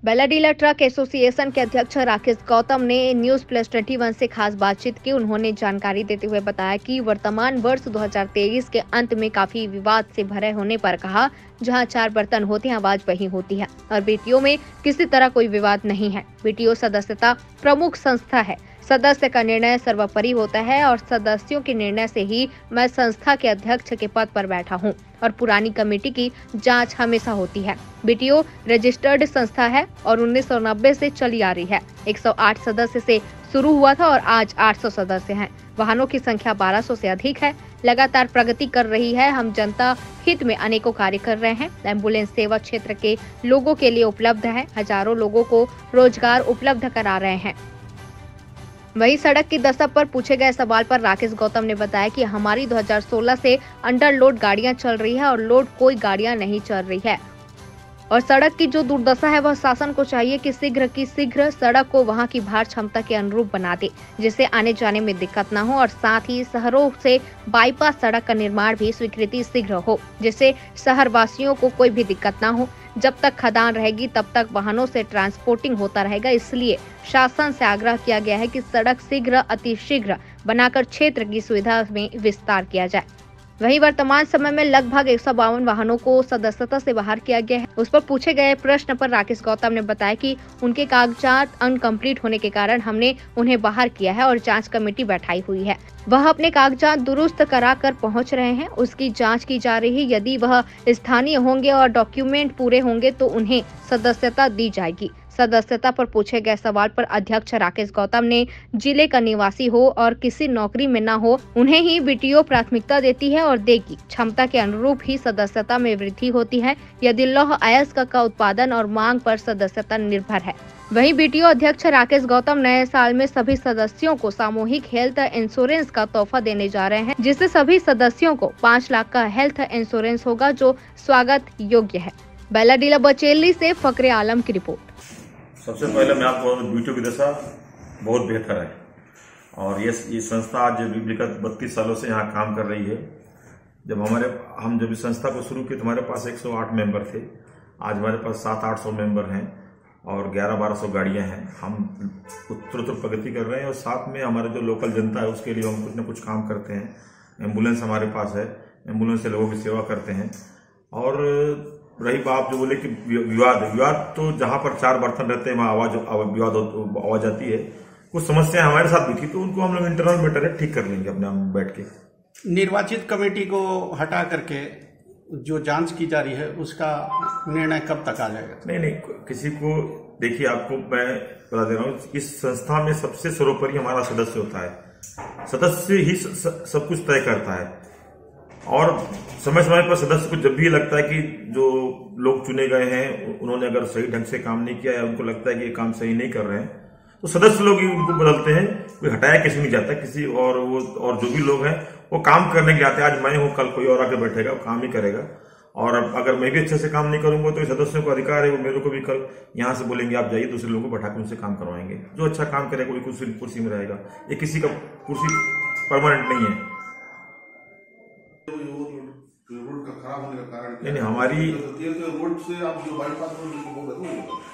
बेला dealer truck association के अध्यक्ष राकेश गौतम ने न्यूज प्लस 21 से खास बातचीत की। उन्होंने जानकारी देते हुए बताया कि वर्तमान वर्ष 2023 के अंत में काफी विवाद से भरे होने पर कहा, जहां 4 बर्तन होते हैं आवाज वही होती है और बीटीओ में किसी तरह कोई विवाद नहीं है। बीटीओ सदस्यता प्रमुख संस्था है, सदस्य का निर्णय सर्वोपरि होता है और सदस्यों के निर्णय से ही मैं संस्था के अध्यक्ष के पद पर बैठा हूं और पुरानी कमेटी की जांच हमेशा होती है। बीटीओ रजिस्टर्ड संस्था है और 1990 से चली आ रही है। 108 सदस्य से शुरू हुआ था और आज 800 सदस्य हैं। वाहनों की संख्या 1200 से अधिक है, लगातार प्रगति कर रही है। हम जनता हित में अनेकों कार्य कर रहे हैं। एम्बुलेंस सेवा क्षेत्र के लोगों के लिए उपलब्ध है, हजारों लोगों को रोजगार उपलब्ध करा रहे हैं। वहीं सड़क की दशा पर पूछे गए सवाल पर राकेश गौतम ने बताया कि हमारी 2016 से अंडर लोड गाड़ियां चल रही है और लोड कोई गाड़ियां नहीं चल रही है और सड़क की जो दुर्दशा है वह शासन को चाहिए कि शीघ्र सड़क को वहां की भार क्षमता के अनुरूप बना दे, जिससे आने जाने में दिक्कत न हो और साथ ही शहरों से बाईपास सड़क का निर्माण भी स्वीकृति शीघ्र हो, जिससे शहर वासियों को कोई भी दिक्कत न हो। जब तक खदान रहेगी तब तक वाहनों से ट्रांसपोर्टिंग होता रहेगा, इसलिए शासन से आग्रह किया गया है कि सड़क अतिशीघ्र बनाकर क्षेत्र की सुविधा में विस्तार किया जाए। वहीं वर्तमान समय में लगभग 152 वाहनों को सदस्यता से बाहर किया गया है। उस पर पूछे गए प्रश्न पर राकेश गौतम ने बताया कि उनके कागजात अनकम्प्लीट होने के कारण हमने उन्हें बाहर किया है और जांच कमेटी बैठाई हुई है। वह अपने कागजात दुरुस्त करा कर पहुँच रहे हैं, उसकी जाँच की जा रही है। यदि वह स्थानीय होंगे और डॉक्यूमेंट पूरे होंगे तो उन्हें सदस्यता दी जाएगी। सदस्यता पर पूछे गए सवाल पर अध्यक्ष राकेश गौतम ने जिले का निवासी हो और किसी नौकरी में न हो, उन्हें ही बीटीओ प्राथमिकता देती है और देगी। क्षमता के अनुरूप ही सदस्यता में वृद्धि होती है। यदि लौह अयस्क का उत्पादन और मांग पर सदस्यता निर्भर है। वहीं बीटीओ अध्यक्ष राकेश गौतम नए साल में सभी सदस्यों को सामूहिक हेल्थ इंश्योरेंस का तोहफा देने जा रहे हैं, जिससे सभी सदस्यों को 5 लाख का हेल्थ इंश्योरेंस होगा, जो स्वागत योग्य है। बेला डीलर बचेली से फकरे आलम की रिपोर्ट। सबसे पहले मैं आपको बीटीओ की दशा बहुत बेहतर है और ये संस्था आज विगत 32 सालों से यहाँ काम कर रही है। हम जब इस संस्था को शुरू किए तो हमारे पास 108 मेंबर थे। आज हमारे पास 700-800 मेंबर हैं और 1100-1200 गाड़ियां हैं। हम उत्तर प्रगति कर रहे हैं और साथ में हमारे जो लोकल जनता है उसके लिए हम कुछ न कुछ काम करते हैं। एम्बुलेंस हमारे पास है, एम्बुलेंस से लोगों की सेवा करते हैं। और रही बात जो बोले कि विवाद तो जहां पर 4 बर्तन रहते हैं वहां आवाज आती है। कुछ समस्याएं हमारे साथ भी थी तो उनको हम लोग इंटरनल मैटर है ठीक कर लेंगे अपने आप बैठ के। निर्वाचित कमेटी को हटा करके जो जांच की जा रही है उसका निर्णय कब तक आ जाएगा? नहीं, किसी को देखिए, आपको मैं बता दे रहा हूँ, इस संस्था में सबसे सर्वोपरि हमारा सदस्य होता है। सदस्य ही सब कुछ तय करता है और समय समय पर सदस्य को जब भी लगता है कि जो लोग चुने गए हैं उन्होंने अगर सही ढंग से काम नहीं किया या उनको लगता है कि ये काम सही नहीं कर रहे हैं तो सदस्य लोग ही उनको बदलते हैं। कोई हटाया किसी नहीं जाता किसी और जो भी लोग हैं वो काम करने के लिए आते हैं। आज मैं हूं, कल कोई और आके बैठेगा, वो काम ही करेगा। और अगर मैं भी अच्छे से काम नहीं करूंगा तो सदस्यों को अधिकार है, वो मेरे को भी कल यहाँ से बोलेंगे आप जाइए, दूसरे लोगों को बैठा के उनसे काम करवाएंगे। जो अच्छा काम करेगा कोई कुर्सी में रहेगा। ये किसी का कुर्सी परमानेंट नहीं है।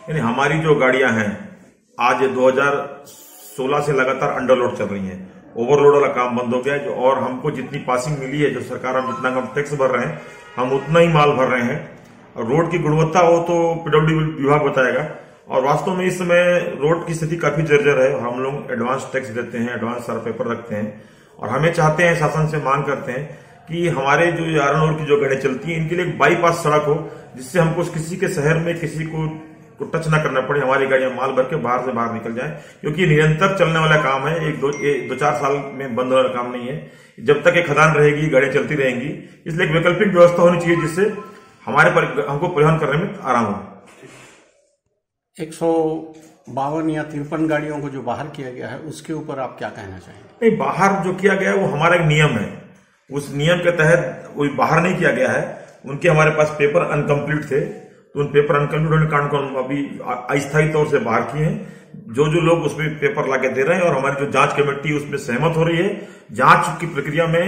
नहीं, हमारी जो गाड़ियां हैं आज 2016 से लगातार अंडरलोड चल रही हैं। ओवरलोड वाला काम बंद हो गया है और हमको जितनी पासिंग मिली है, जो सरकार हम जितना हम टैक्स भर रहे हैं हम उतना ही माल भर रहे हैं। और रोड की गुणवत्ता हो तो पीडब्ल्यू विभाग बताएगा। और वास्तव में इस समय रोड की स्थिति काफी जर्जर है। हम लोग एडवांस टैक्स देते हैं, एडवांस सारा पेपर रखते हैं और हमें चाहते हैं, शासन से मांग करते हैं कि हमारे जो आरन की जो गाड़ियां चलती हैं इनके लिए एक बाईपास सड़क हो, जिससे हमको किसी के शहर में किसी को टच ना करना पड़े। हमारी गाड़ियां माल भर के बाहर से बाहर निकल जाए, क्योंकि ये निरंतर चलने वाला काम है। 1-2-4 साल में बंद वाला काम नहीं है। जब तक ये खदान रहेगी गाड़ियां चलती रहेंगी, इसलिए एक वैकल्पिक व्यवस्था होनी चाहिए जिससे हमको परिवहन करने में आराम हो। 152 या 53 गाड़ियों को जो बाहर किया गया है उसके ऊपर आप क्या कहना चाहेंगे? नहीं, बाहर जो किया गया है वो हमारा एक नियम है। उस नियम के तहत कोई बाहर नहीं किया गया है। उनके हमारे पास पेपर अनकम्प्लीट थे तो उन पेपर अनकम्प्लीट होने के कारण को हम अभी अस्थायी तौर से बाहर किए हैं। जो लोग उसमें पेपर लाके दे रहे हैं और हमारी जो जांच कमेटी उसमें सहमत हो रही है। जांच की प्रक्रिया में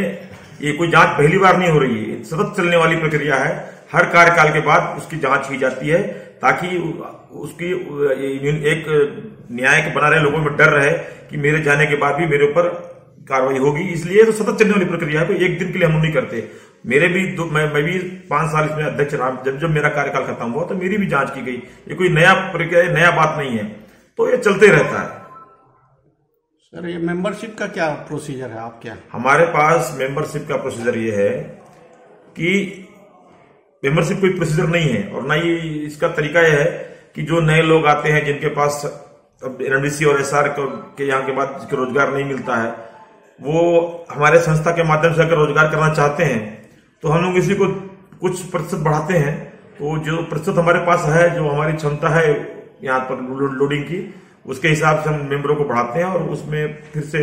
ये कोई जांच पहली बार नहीं हो रही है, सतत चलने वाली प्रक्रिया है। हर कार्यकाल के बाद उसकी जांच की जाती है, ताकि उसकी एक न्याय के बना रहे लोगों में डर रहे कि मेरे जाने के बाद भी मेरे ऊपर कार्रवाई होगी। इसलिए तो सतत चलने वाली प्रक्रिया है, कोई एक दिन के लिए हम नहीं करते। मेरे भी मैं भी 5 साल इसमें अध्यक्ष रहा, जब मेरा कार्यकाल खत्म हुआ तो मेरी भी जांच की गई। ये कोई नया प्रक्रिया, नया बात नहीं है, तो ये चलते रहता है। सर, ये मेंबरशिप का क्या प्रोसीजर है आप क्या? हमारे पास मेंबरशिप का प्रोसीजर ये है कि मेंबरशिप कोई प्रोसीजर नहीं है, और ना ही इसका तरीका यह है कि जो नए लोग आते हैं जिनके पास एनएमडीसी और एसआर के यहाँ के बाद जिसको रोजगार नहीं मिलता है, वो हमारे संस्था के माध्यम से अगर रोजगार करना चाहते हैं तो हम लोग इसी को कुछ प्रतिशत बढ़ाते हैं। तो जो प्रतिशत हमारे पास है, जो हमारी क्षमता है यहाँ पर लोडिंग की, उसके हिसाब से हम मेंबरों को बढ़ाते हैं और उसमें फिर से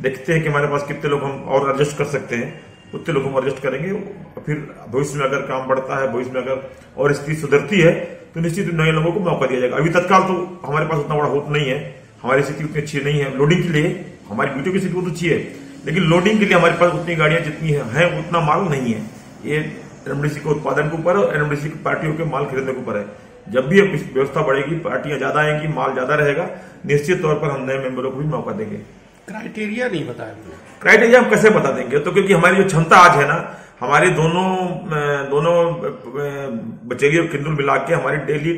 देखते हैं कि हमारे पास कितने लोग हम और एडजस्ट कर सकते हैं, उतने लोग हम एडजस्ट करेंगे। फिर भविष्य में अगर काम बढ़ता है, भविष्य में अगर और स्थिति सुधरती है तो निश्चित नए लोगों को मौका दिया जाएगा। अभी तत्काल तो हमारे पास उतना बड़ा होप नहीं है, हमारी स्थिति उतनी अच्छी नहीं है। लोडिंग के लिए हमारी ड्यूटी की स्थिति बहुत अच्छी है, लेकिन लोडिंग के लिए हमारे पास उतनी गाड़ियां जितनी हैं उतना माल नहीं है। ये एनएमडीसी के उत्पादन के ऊपर और एनएमडीसी की पार्टियों के माल खरीदने के ऊपर है। जब भी व्यवस्था बढ़ेगी, पार्टियां ज्यादा आएंगी, माल ज्यादा रहेगा, निश्चित तौर पर हम नए मेंबरों को भी मौका देंगे। क्राइटेरिया नहीं बताया? क्राइटेरिया हम कैसे बता देंगे? तो क्योंकि हमारी जो क्षमता आज है ना, हमारे दोनों बचेगी और किंदुल मिला के हमारी डेली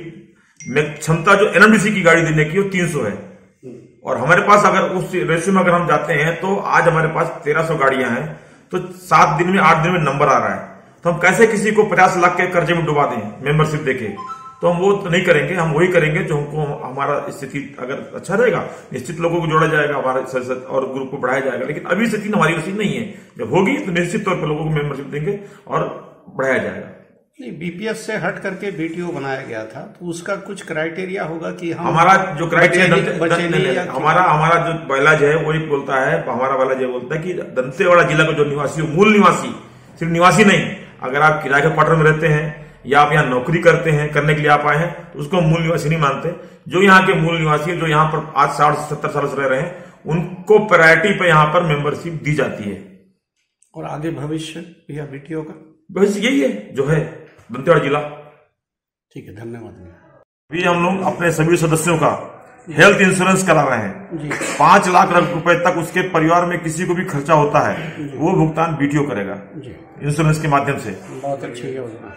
में क्षमता जो एनएमडीसी की गाड़ी देने की वो 300 है, और हमारे पास अगर उस रेशियो में अगर हम जाते हैं तो आज हमारे पास 1300 गाड़ियां हैं, तो 7 दिन में 8 दिन में नंबर आ रहा है। तो हम कैसे किसी को 50 लाख के कर्जे में डुबा दें मेंबरशिप देके? तो हम वो तो नहीं करेंगे। हम वही करेंगे जो हमको हमारा स्थिति अगर अच्छा रहेगा, निश्चित लोगों को जोड़ा जाएगा हमारे और ग्रुप को बढ़ाया जाएगा। लेकिन अभी स्थिति हमारी वैसी नहीं है, जब होगी तो निश्चित तौर पर लोगों को मेंबरशिप देंगे और बढ़ाया जाएगा। नहीं, बीपीएस से हट करके बीटीओ बनाया गया था, तो उसका कुछ क्राइटेरिया होगा कि हम हमारा जो क्राइटेरिया हमारा जो बैलाज है वो एक बोलता है, हमारा बैलाज ये बोलता है कि दंतेवाड़ा जिला का जो निवासी, मूल निवासी, सिर्फ निवासी नहीं, अगर आप किराए के क्वार्टर में रहते हैं या आप यहाँ नौकरी करने के लिए आप आए हैं तो उसको मूल निवासी नहीं मानते। जो यहाँ के मूल निवासी, जो यहाँ पर आज 60-70 साल से रह रहे हैं, उनको प्रायोरिटी पे यहाँ पर मेंबरशिप दी जाती है। और आगे भविष्य या बीटीओ का भविष्य यही है जो है दंतेवाड़ा जिला। ठीक है, धन्यवाद। अभी हम लोग अपने सभी सदस्यों का हेल्थ इंश्योरेंस करा रहे हैं। 5 लाख रुपए तक उसके परिवार में किसी को भी खर्चा होता है, वो भुगतान बीटीओ करेगा इंश्योरेंस के माध्यम से। बहुत अच्छी योजना।